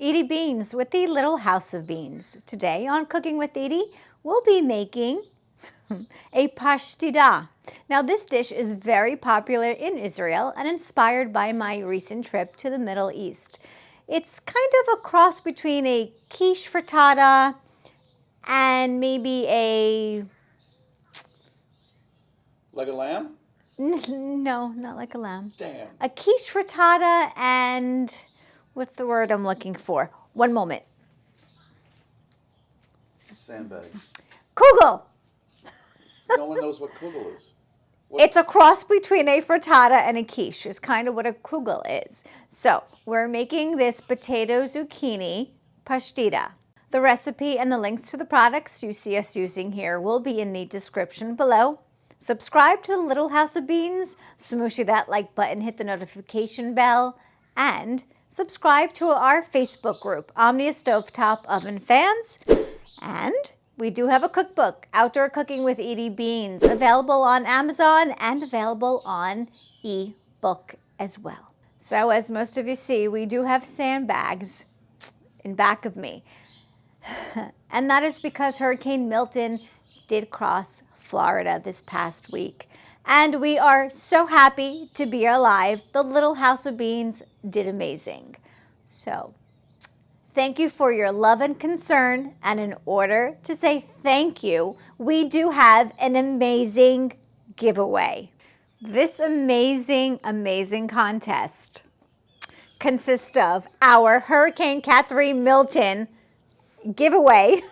Edie Beans with the Little House of Beans. Today on Cooking with Edie, we'll be making a pashtida. Now this dish is very popular in Israel and inspired by my recent trip to the Middle East. It's kind of a cross between a quiche frittata and maybe a... Like a lamb? No, not like a lamb. Damn. A quiche frittata and... what's the word I'm looking for? One moment. Sandbags. Kugel. No one knows what kugel is. It's a cross between a frittata and a quiche is kind of what a kugel is. So we're making this potato zucchini pashtida. The recipe and the links to the products you see us using here will be in the description below. Subscribe to the Little House of Beans, smooshie that like button, hit the notification bell, and subscribe to our Facebook group, Omnia Stovetop Oven Fans. And we do have a cookbook, Outdoor Cooking with Edie Beans, available on Amazon and available on ebook as well. So as most of you see, we do have sandbags in back of me. And that is because Hurricane Milton did cross Florida this past week. And we are so happy to be alive. The Little House of Beans did amazing. So thank you for your love and concern. And in order to say thank you, we do have an amazing giveaway. This amazing, amazing contest consists of our Hurricane Cat 3 Milton giveaway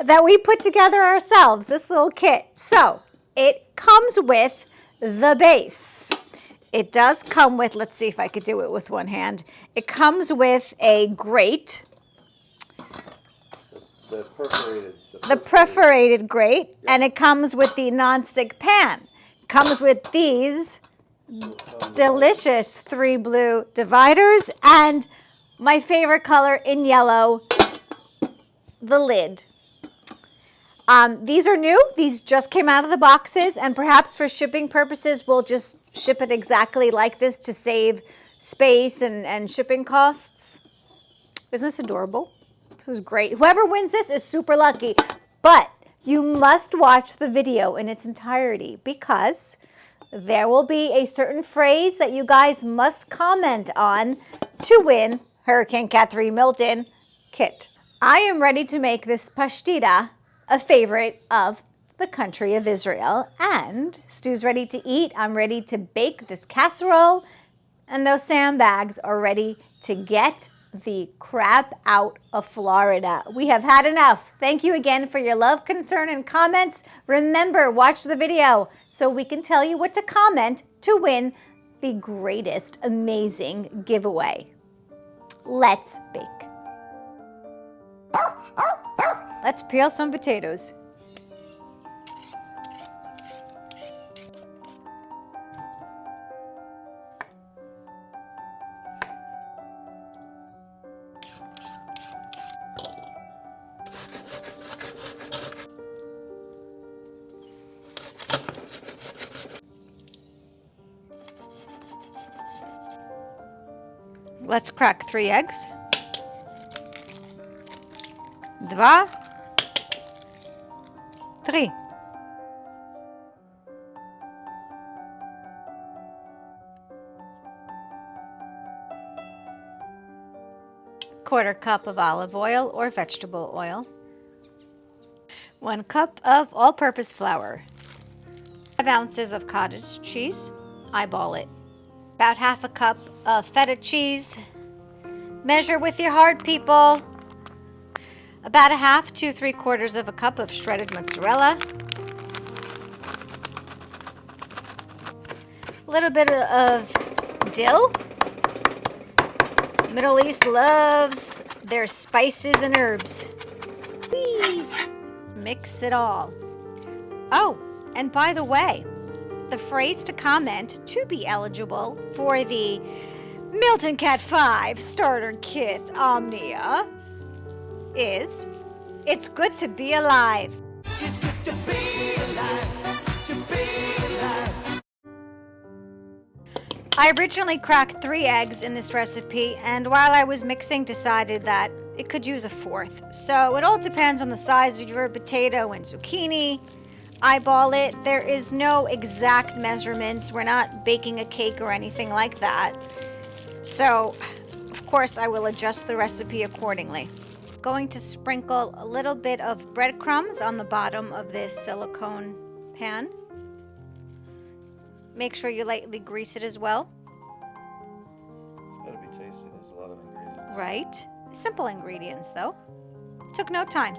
that we put together ourselves, this little kit. So it comes with the base. It does come with, let's see if I could do it with one hand. It comes with a grate. The perforated. The perforated grate. Yeah. And it comes with the nonstick pan. It comes with these delicious 3 blue dividers and my favorite color in yellow, the lid. These are new. These just came out of the boxes, and perhaps for shipping purposes, we'll just ship it exactly like this to save space and shipping costs. Isn't this adorable? This is great. Whoever wins this is super lucky, but you must watch the video in its entirety because there will be a certain phrase that you guys must comment on to win Hurricane Cat 3 Milton kit. I am ready to make this pashtida a favorite of the country of Israel. And Stu's ready to eat. I'm ready to bake this casserole. And those sandbags are ready to get the crap out of Florida. We have had enough. Thank you again for your love, concern, and comments. Remember, watch the video so we can tell you what to comment to win the greatest, amazing giveaway. Let's bake. Let's peel some potatoes. Let's crack 3 eggs. 2, 3. Quarter cup of olive oil or vegetable oil. 1 cup of all-purpose flour. 5 ounces of cottage cheese. Eyeball it. About half a cup of feta cheese. Measure with your heart, people. About 1/2 to 3/4 of a cup of shredded mozzarella. A little bit of dill. Middle East loves their spices and herbs. Whee! Mix it all. Oh, and by the way, the phrase to comment to be eligible for the Milton Cat 5 Starter Kit Omnia is, it's good to be alive. It's good to be alive, to be alive. I originally cracked 3 eggs in this recipe, and while I was mixing, decided that it could use a 4th. So it all depends on the size of your potato and zucchini. Eyeball it. There is no exact measurements. We're not baking a cake or anything like that. So, of course, I will adjust the recipe accordingly. Going to sprinkle a little bit of breadcrumbs on the bottom of this silicone pan. Make sure you lightly grease it as well. It's gotta be tasty. There's a lot of ingredients. Right. Simple ingredients, though. Took no time.